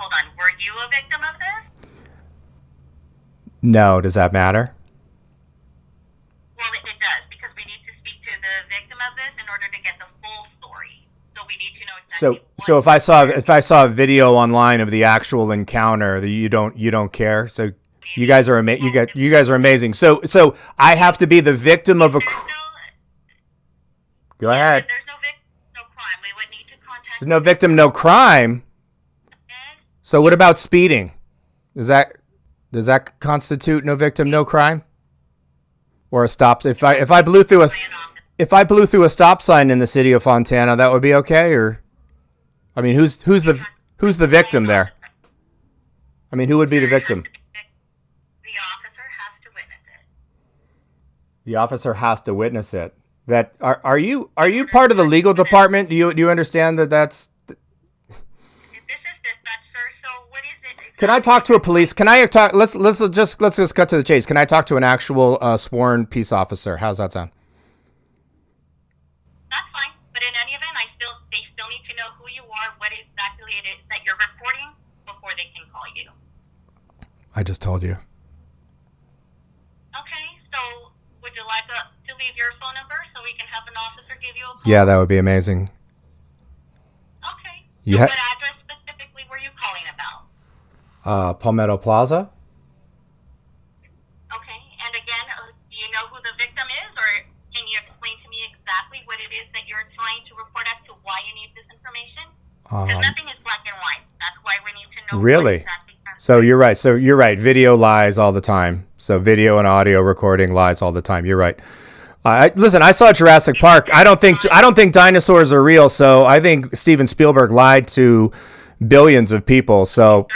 hold on. Were you a victim of this? No, does that matter? Well, it does, because we need to speak to the victim of this in order to get the full story. So we need to know exactly. So if I saw a video online of the actual encounter, that you don't care. So you guys are amazing. So I have to be the victim of a. Go ahead. There's no victim, no crime. We would need to contact. There's no victim, no crime. So what about speeding? Does that constitute no victim, no crime? Or a stop? If I blew through a stop sign in the city of Fontana, that would be okay? Or, I mean, who's the victim there? I mean, who would be the victim? The officer has to witness it. The officer has to witness it. That are you part of the legal department? Do you understand that that's? This is dispatch, sir. So what is it? Can I talk to a police? Can I talk? Let's just cut to the chase. Can I talk to an actual sworn peace officer? How's that sound? That's fine. But in any event, they still need to know who you are, what exactly it is that you're reporting before they can call you. I just told you. Okay. So would you like to leave your phone number so we can have an officer give you a call? Yeah, that would be amazing. Okay. You so what address specifically were you calling about? Palmetto Plaza. Okay. And again, do you know who the victim is, or can you explain to me exactly what it is that you're trying to report as to why you need this information? Because nothing is black and white. That's why we need to know. Really? So you're right. Video lies all the time. So video and audio recording lies all the time. You're right. Listen, I saw Jurassic Park. I don't think dinosaurs are real. So I think Steven Spielberg lied to billions of people. So,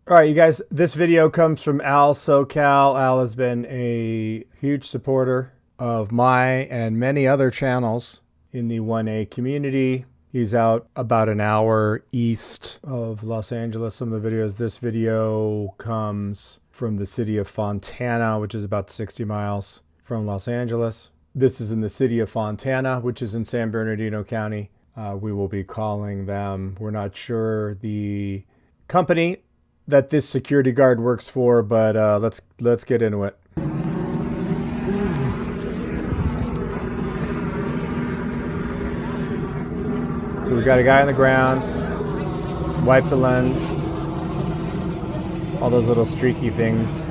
all right, you guys. This video comes from Al SoCal. Al has been a huge supporter of my and many other channels in the 1A community. He's out about an hour east of Los Angeles. Some of the videos. This video comes from the city of Fontana, which is about 60 miles from Los Angeles. This is in the city of Fontana, which is in San Bernardino County. We will be calling them. We're not sure the company that this security guard works for, but let's get into it. So we got a guy on the ground, wipe the lens, all those little streaky things.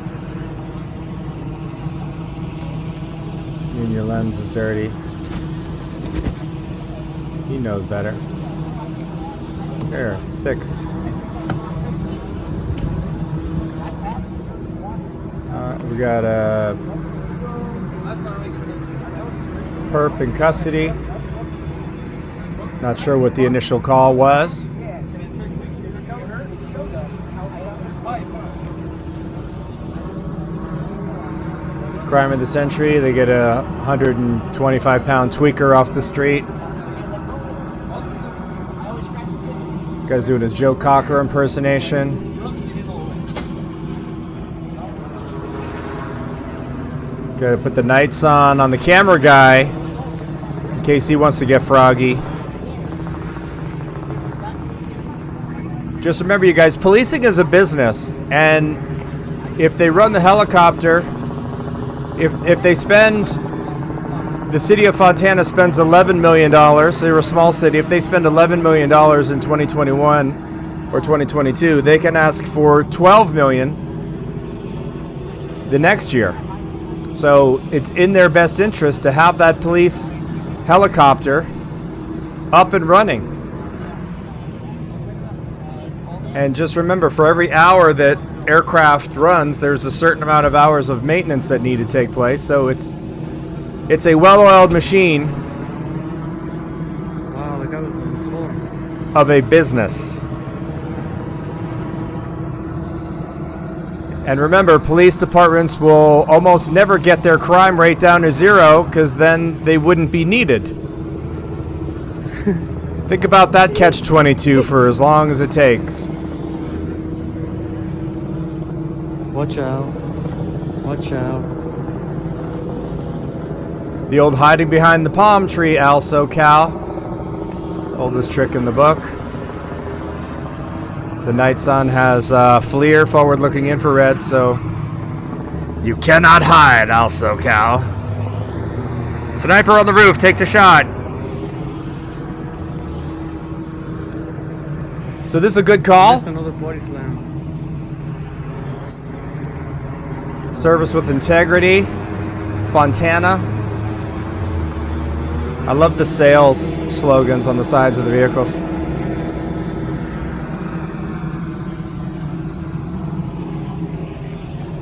And your lens is dirty. He knows better. There, it's fixed. We got a perp in custody. Not sure what the initial call was. Crime of the century. They get a 125-pound tweaker off the street. Guy's doing his Joe Cocker impersonation. Gotta put the nights on the camera guy in case he wants to get froggy. Just remember, you guys, policing is a business, and if they run the helicopter, if they spend, the city of Fontana spends $11 million, they're a small city, if they spend $11 million in 2021 or 2022, they can ask for $12 million the next year. So it's in their best interest to have that police helicopter up and running. And just remember, for every hour that aircraft runs, there's a certain amount of hours of maintenance that need to take place. So it's a well-oiled machine. Wow, the guy was on the floor. Of a business. And remember, police departments will almost never get their crime rate down to zero, because then they wouldn't be needed. Think about that catch-22 for as long as it takes. Watch out. Watch out. The old hiding behind the palm tree, Al SoCal. Oldest trick in the book. The night sun has FLIR, forward-looking infrared, so you cannot hide, also, Cal. Sniper on the roof, take the shot. So this is a good call. Just another body slam. Service with integrity. Fontana. I love the sales slogans on the sides of the vehicles.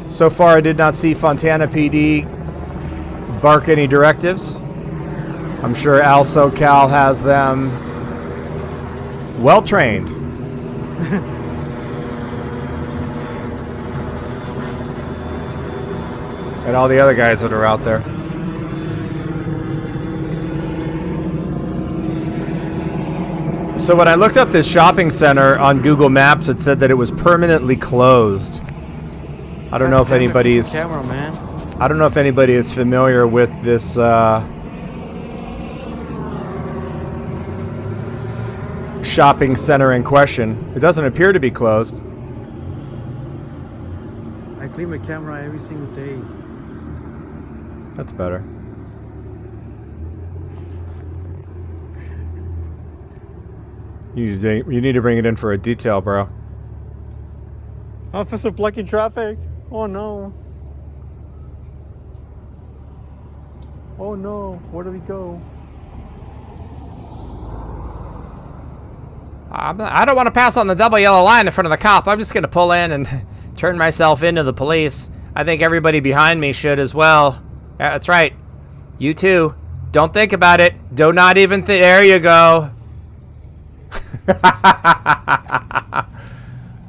So far, I did not see Fontana PD bark any directives. I'm sure Also Cal has them well trained. And all the other guys that are out there. So when I looked up this shopping center on Google Maps, it said that it was permanently closed. I don't know if anybody is. Camera, man. I don't know if anybody is familiar with this shopping center in question. It doesn't appear to be closed. I clean my camera every single day. That's better. You need to bring it in for a detail, bro. Officer blocking traffic. Oh no. Oh no. Where do we go? I don't want to pass on the double yellow line in front of the cop. I'm just going to pull in and turn myself into the police. I think everybody behind me should as well. Yeah, that's right. You too. Don't think about it. Do not even think. There you go.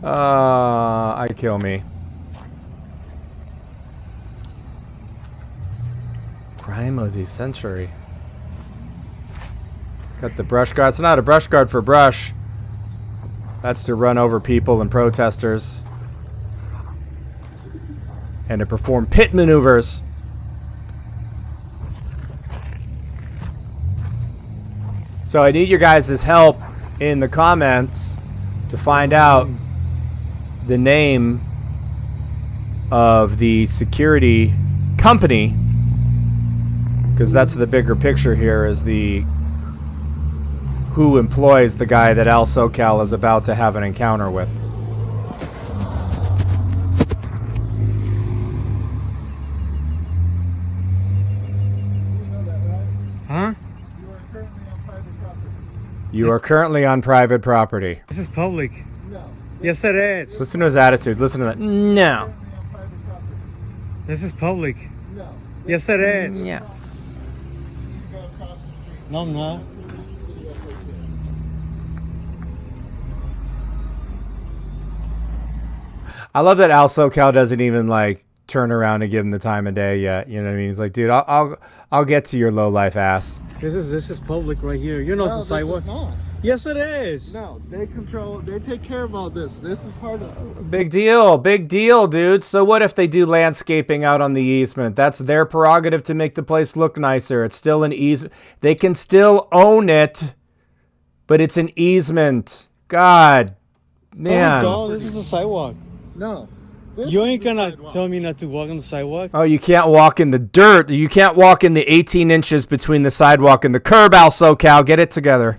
I kill me. Crime of the century. Got the brush guard. It's not a brush guard for brush. That's to run over people and protesters. And to perform pit maneuvers. So I need your guys' help in the comments to find out the name of the security company, because that's the bigger picture here, is the who employs the guy that Al SoCal is about to have an encounter with. Huh? You are currently on private property. This is public. No. Yes, it is. Listen to his attitude. Listen to that. No. This is public. No. Yes, it is. Yeah. No, I'm not. I love that Al SoCal doesn't even like turn around and give him the time of day yet. You know what I mean? He's like, dude, I'll get to your low life ass. This is public right here. You know, no, the sidewalk. This is not. Yes, it is. No, they take care of all this. This is part of Big deal, dude. So what if they do landscaping out on the easement? That's their prerogative to make the place look nicer. It's still an easement. They can still own it, but it's an easement. God, man. Oh, this is a sidewalk. No. You ain't gonna tell me not to walk on the sidewalk? Oh, you can't walk in the dirt. You can't walk in the 18 inches between the sidewalk and the curb, Al SoCal. Get it together.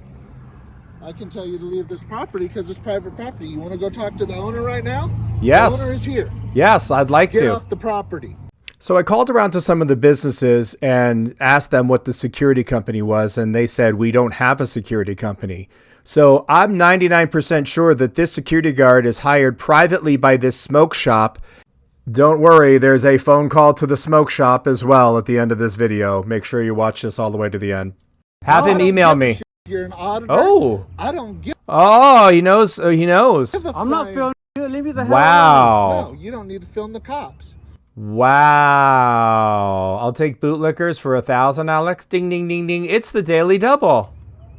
I can tell you to leave this property because it's private property. You want to go talk to the owner right now? Yes. The owner is here. Yes, I'd like to. Get off the property. So I called around to some of the businesses and asked them what the security company was, and they said, we don't have a security company. So I'm 99% sure that this security guard is hired privately by this smoke shop. Don't worry, there's a phone call to the smoke shop as well at the end of this video. Make sure you watch this all the way to the end. Have him email me. You're an auditor. Oh. I don't give. Oh, he knows. He knows. I'm not filming you. Leave me the hell Wow. No, you don't need to film the cops. Wow. I'll take bootlickers for 1,000, Alex. Ding, ding, ding, ding. It's the Daily Double.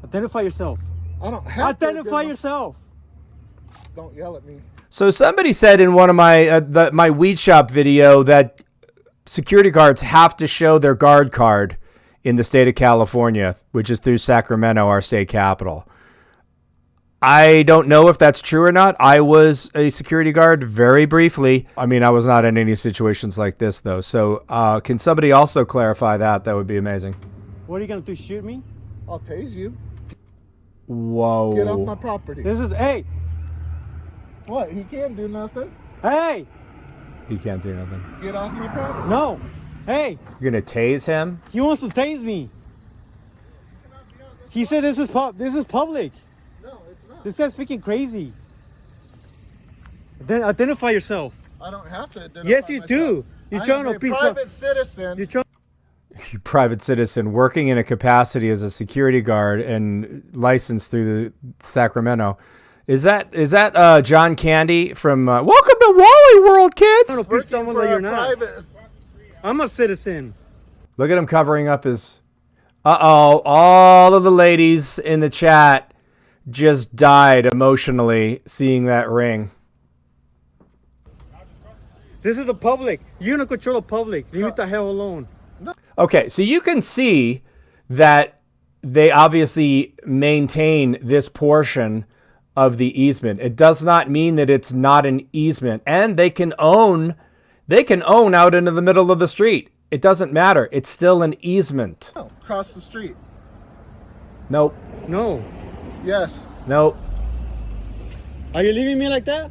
Identify yourself. I don't have Identify yourself. Don't yell at me. So somebody said in one of my my weed shop video that security guards have to show their guard card in the state of California, which is through Sacramento, our state capital. I don't know if that's true or not. I was a security guard very briefly. I mean, I was not in any situations like this, though. So can somebody also clarify that? That would be amazing. What are you going to do, shoot me? I'll tase you. Whoa. Get off my property. This is, hey, What? He can't do nothing. hey, He can't do nothing. Get off my property. no, hey, You're going to tase him? he wants to tase me. He said this is public. No, it's not. This guy's freaking crazy. Then identify yourself. I don't have to identify Yes, you myself. do. You're I trying am to a piece private citizen. You're trying. You private citizen working in a capacity as a security guard and licensed through the Sacramento. Is that John Candy from Welcome to Wally World, kids? Be Working someone for that a you're not. private- I'm a citizen. Look at him covering up his... Uh-oh, all of the ladies in the chat just died emotionally seeing that ring. This is the public. You're gonna control the public. Leave me the hell alone. Okay, so you can see that they obviously maintain this portion of the easement. It does not mean that it's not an easement, and they can own out into the middle of the street. It doesn't matter. It's still an easement. No, cross the street. Nope. No. Yes. Nope. Are you leaving me like that?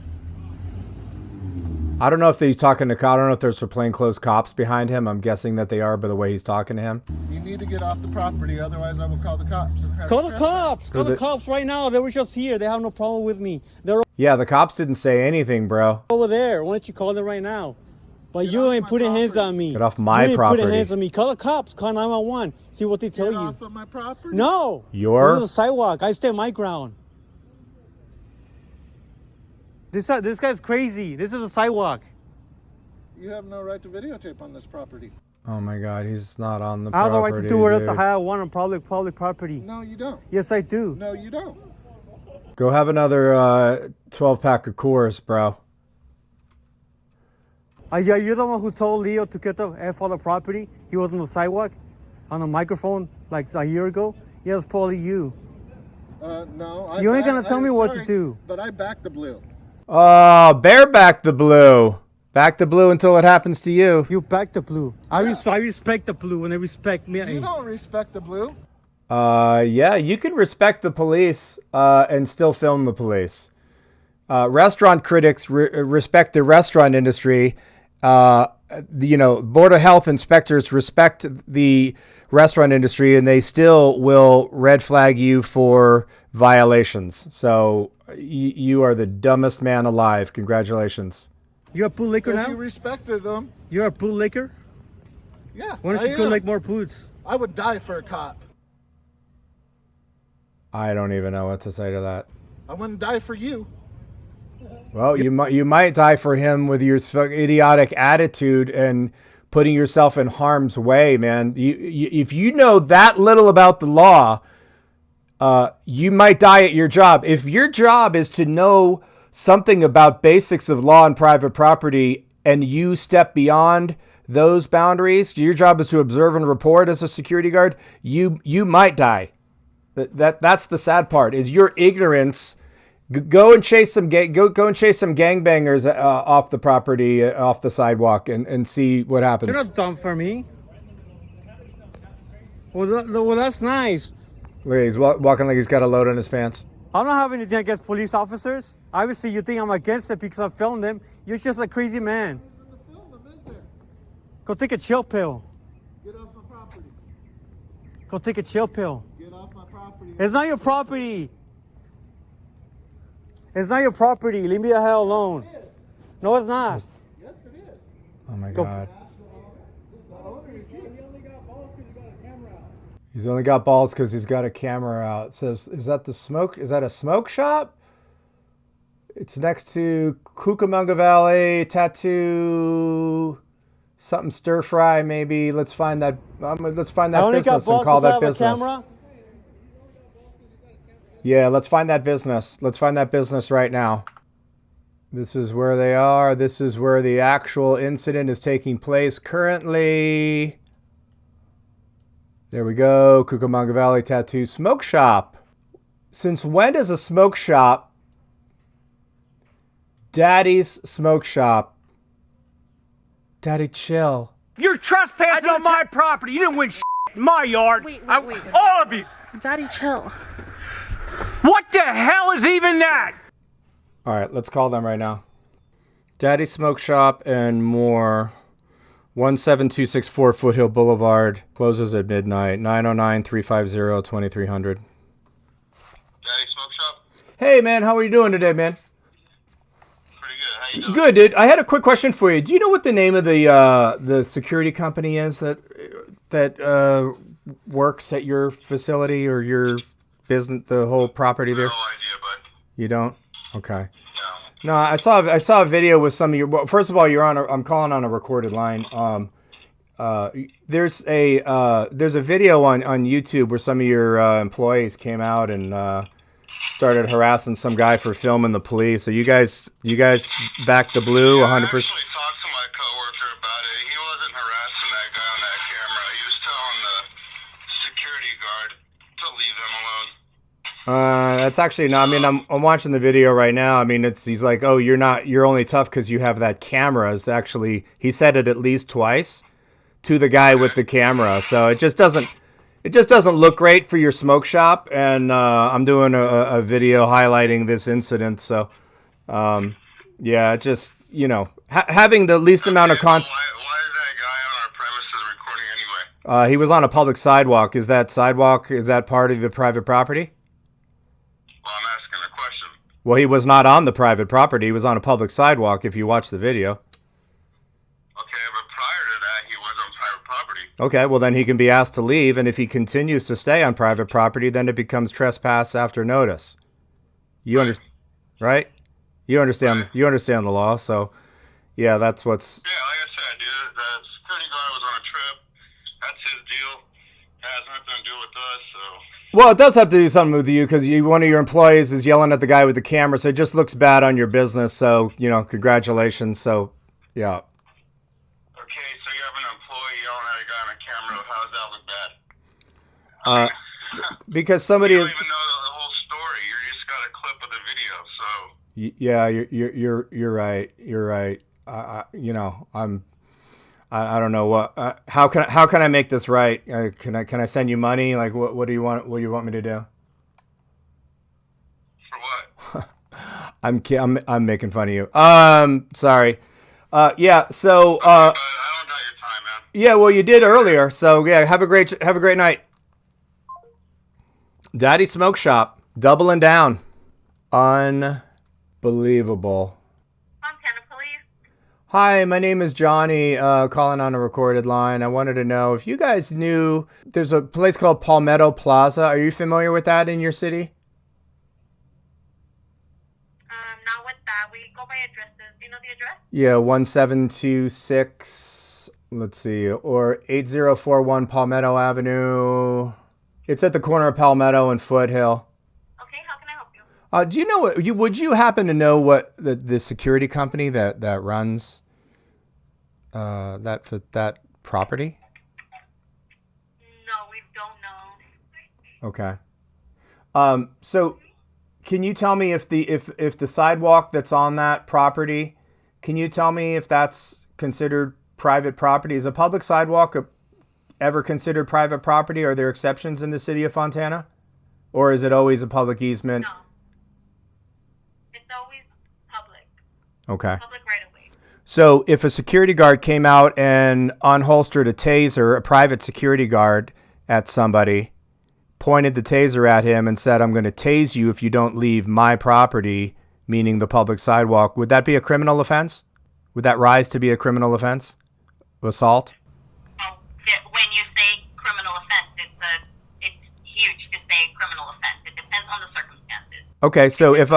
I don't know if he's talking to... I don't know if there's plainclothes cops behind him. I'm guessing that they are by the way he's talking to him. You need to get off the property, otherwise I will call the cops. And Call the cops. Call the cops right now. They were just here. They have no problem with me. They're Yeah, the cops didn't say anything, bro. over there. Why don't you call them right now? But Get you off ain't my putting hands property. on me. Get off my you ain't property. putting hands on me. Call the cops. Call 911. See what they tell Get you. off of my property. No. Your- This is a sidewalk. I stay my ground. This guy's crazy. This is a sidewalk. You have no right to videotape on this property. Oh my God, he's not on the I have property. the right to do whatever the dude. hell I want on public property. No, you don't. Yes, I do. No, you don't. Go have another 12-pack of Coors, bro. Yeah, you're the one who told Leo to get the F on the property. He was on the sidewalk, on the microphone like a year ago. Yeah, it's probably you. No. You ain't gonna tell me what to do. But I back the blue. Oh, back the blue. Back the blue until it happens to you. You back the blue. I respect the blue and they respect me. You don't respect the blue. Yeah, you can respect the police and still film the police. Restaurant critics respect the restaurant industry. Board of Health inspectors respect the restaurant industry, and they still will red flag you for violations. So you are the dumbest man alive. Congratulations. You're a bootlicker If now? you respected them, You're a bootlicker? yeah. Why don't I you go am. like more boots? I would die for a cop. I don't even know what to say to that. I wouldn't die for you. Well, you might die for him with your idiotic attitude and putting yourself in harm's way, man. If you know that little about the law, you might die at your job. If your job is to know something about basics of law and private property, and you step beyond those boundaries, your job is to observe and report as a security guard, you might die. That's the sad part, is your ignorance. Go and chase some gangbangers off the property, off the sidewalk, and see what happens. You're not dumb for me. Well, that's nice. Look, he's walking like he's got a load on his pants. I don't have anything against police officers. Obviously, you think I'm against it because I filmed them. You're just a crazy man. Go take a chill pill. Get off my property. Go take a chill pill. Get off my property. It's not your property. It's not your property. Leave me the hell alone. No, it's not. Yes, it is. Oh my Go. God. He's only got balls because he's got a camera out. It says, is that a smoke shop? It's next to Cucamonga Valley Tattoo, something stir fry maybe. Let's find that. Let's find that business and call that business. Yeah, let's find that business. Let's find that business right now. This is where they are. This is where the actual incident is taking place currently. There we go. Cucamonga Valley Tattoo Smoke Shop. Since when does a smoke shop, Daddy's Smoke Shop, Daddy, chill. You're trespassing on my property. You didn't win in my yard. Wait. All of you. Daddy, chill. What the hell is even that? All right, let's call them right now. Daddy Smoke Shop and more. 17264 Foothill Boulevard. Closes at midnight. 909-350-2300. Daddy Smoke Shop? Hey, man. How are you doing today, man? Pretty good. How you doing? Good, dude. I had a quick question for you. Do you know what the name of the security company is that works at your facility or your business, the whole property there? No idea, bud. You don't? Okay. No. No, I saw a video with some of your. Well, first of all, you're on. I'm calling on a recorded line. There's a video on YouTube where some of your employees came out and started harassing some guy for filming the police. So you guys backed the blue 100%. I actually talked to my coworker about it. He wasn't harassing that guy on that camera. He was telling the security guard to leave them alone. That's actually no. I mean, I'm watching the video right now. I mean, he's like, oh, you're only tough because you have that camera. It's actually, he said it at least twice to the guy with the camera. So it just doesn't look great for your smoke shop. And I'm doing a video highlighting this incident. So yeah, just having the least amount of Why is that guy on our premises recording anyway? He was on a public sidewalk. Is that part of the private property? Well, I'm asking a question. Well, he was not on the private property. He was on a public sidewalk if you watch the video. Okay, but prior to that, he was on private property. Okay, well, then he can be asked to leave, and if he continues to stay on private property, then it becomes trespass after notice. You understand, right? You understand the law, so yeah, that's what's... Yeah, like I said, dude, the security guard was on a trip. That's his deal. It has nothing to do with us, so... Well, it does have to do something with you because one of your employees is yelling at the guy with the camera, so it just looks bad on your business. So, congratulations. So, yeah. Okay, so you have an employee yelling at a guy on a camera. How does that look bad? Because somebody You don't is. even know the whole story. You just got a clip of the video, so... Yeah, you're right. You're right. I don't know what. How can I make this right? Can I send you money? Like what do you want? What do you want me to do? For what? I'm making fun of you. Sorry. Yeah. So. But I don't got your time, man. Yeah. Well, you did earlier. So yeah. Have a great night. Daddy Smoke Shop, doubling down. Unbelievable. Fontana Police. Hi, my name is Johnny, calling on a recorded line. I wanted to know if you guys knew there's a place called Palmetto Plaza. Are you familiar with that in your city? Not with that. We go by addresses. Do you know the address? Yeah, 1726, let's see, or 8041 Palmetto Avenue. It's at the corner of Palmetto and Foothill. Okay, how can I help you? Do you know would you happen to know what the security company that runs that property? No, we don't know. Okay. So can you tell me if the sidewalk that's on that property, can you tell me if that's considered private property? Is a public sidewalk ever considered private property? Are there exceptions in the city of Fontana? Or is it always a public easement? No. It's always public. Okay. Public right away. So if a security guard came out and unholstered a taser, a private security guard, at somebody, pointed the taser at him and said, I'm going to tase you if you don't leave my property, meaning the public sidewalk, would that be a criminal offense? Would that rise to be a criminal offense? Assault? When you say criminal offense, it's huge to say criminal offense. It depends on the circumstances. Okay, so if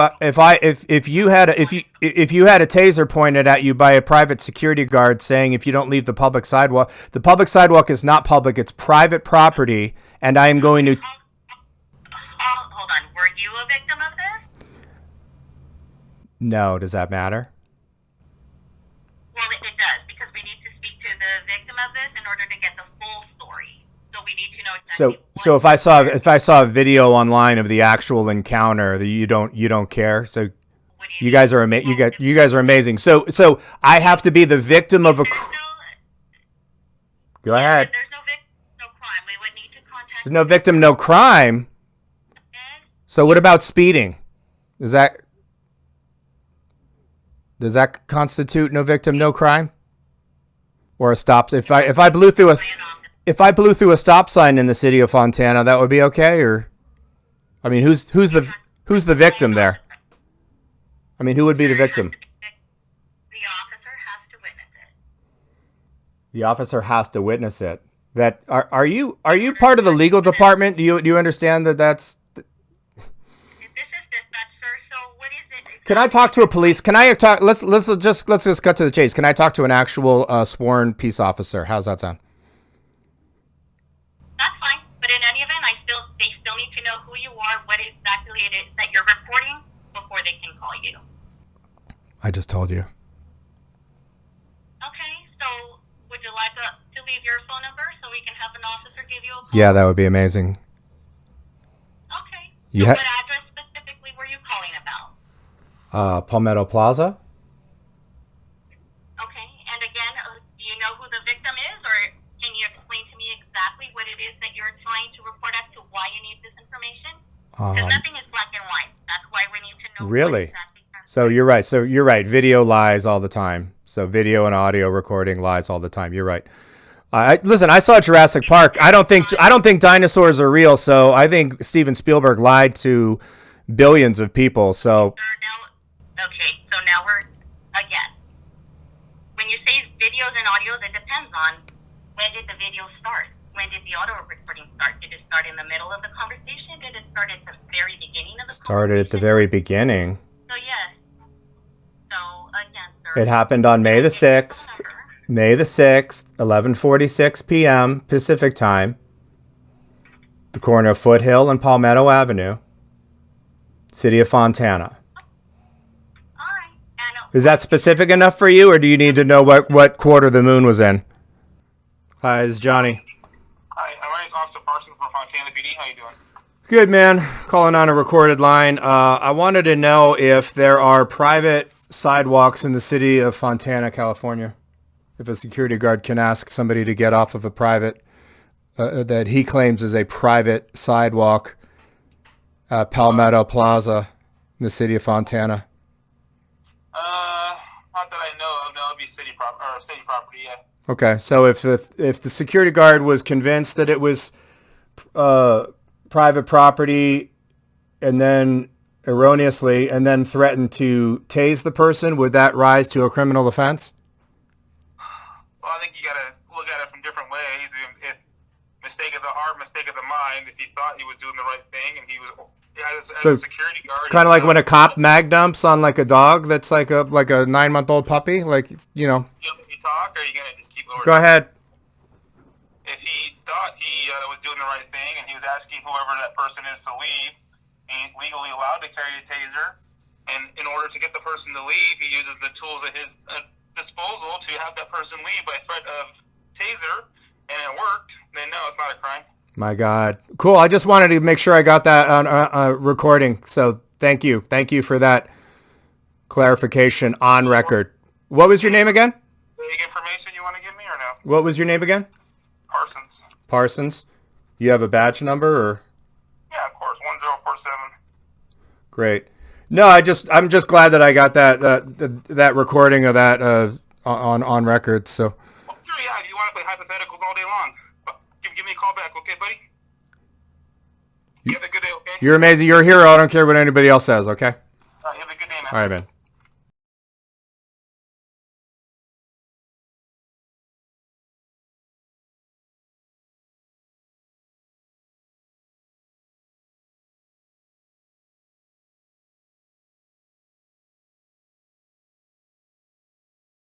you had a taser pointed at you by a private security guard saying if you don't leave the public sidewalk is not public, it's private property, and I am going to... Hold on. Were you a victim of this? No, does that matter? Well, it does, because we need to speak to the victim of this in order to get the full story. So we need to know exactly. So if I saw a video online of the actual encounter, that you don't care. So you guys are you guys are amazing. So I have to be the victim of a. Go ahead. There's no victim, no crime. We would need to contact. There's no victim, no crime. So what about speeding? Does that constitute no victim, no crime? Or a stop? If I blew through a stop sign in the city of Fontana, that would be okay? Or, I mean, who's the victim there? I mean, who would be the victim? The officer has to witness it. The officer has to witness it. That are you part of the legal department? Do you understand that that's? This is dispatch, sir. So what is it? Can I talk to a police? Can I talk? Let's just cut to the chase. Can I talk to an actual sworn peace officer? How's that sound? That's fine. But in any event, they still need to know who you are, what exactly it is that you're reporting before they can call you. I just told you. Okay. So would you like to leave your phone number so we can have an officer give you a call? Yeah, that would be amazing. Okay. You What address specifically were you calling about? Palmetto Plaza. Okay. And again, do you know who the victim is, or can you explain to me exactly what it is that you're trying to report as to why you need this information? Because nothing is black and white. That's why we need to know. Really? What exactly. So you're right. Video lies all the time. So video and audio recording lies all the time. You're right. Listen, I saw Jurassic Park. I don't think dinosaurs are real. So I think Steven Spielberg lied to billions of people. So. Okay. So now we're again. When you say videos and audios, it depends on when did the video start. When did the audio recording start? Did it start in the middle of the conversation? Did it start at the very beginning of the conversation? Started at the very beginning. So yes. So again, sir. It happened on May the 6th. May the 6th, 11:46 p.m. Pacific time. The corner of Foothill and Palmetto Avenue. City of Fontana. All right. And Is that specific enough for you, or do you need to know what quarter the moon was in? Hi, it's Johnny. Hi, my name's Officer Parsons from Fontana PD. How you doing? Good, man. Calling on a recorded line. I wanted to know if there are private sidewalks in the city of Fontana, California. If a security guard can ask somebody to get off of a private, that he claims is a private sidewalk, Palmetto Plaza in the city of Fontana. Not that I know of. No, it'd be city property, yeah. Okay, so if the security guard was convinced that it was private property, and then erroneously, and then threatened to tase the person, would that rise to a criminal offense? Well, I think you gotta look at it from different ways. If mistake of the heart, mistake of the mind. If he thought he was doing the right thing, and he was as a security guard, kind of like when a cop mag dumps on like a dog that's like a 9-month-old puppy, like You talk, or are you gonna just keep over? Go ahead. If he thought he was doing the right thing, and he was asking whoever that person is to leave, he's legally allowed to carry a taser, and in order to get the person to leave, he uses the tools at his disposal to have that person leave by threat of taser, and it worked, then no, it's not a crime. My God. Cool. I just wanted to make sure I got that on recording. So thank you. Thank you for that clarification on record. What was your name again? Big information you want to give me or no? What was your name again? Parsons. Parsons. You have a badge number or? Yeah, of course, 1047. Great. No, I'm just glad that I got that recording of that on record. So. Well, sure, yeah. If you want to play hypotheticals all day long, give me a call back, okay, buddy? You have a good day, okay? You're amazing. You're a hero. I don't care what anybody else says. Okay. You have a good day, man. All right, man.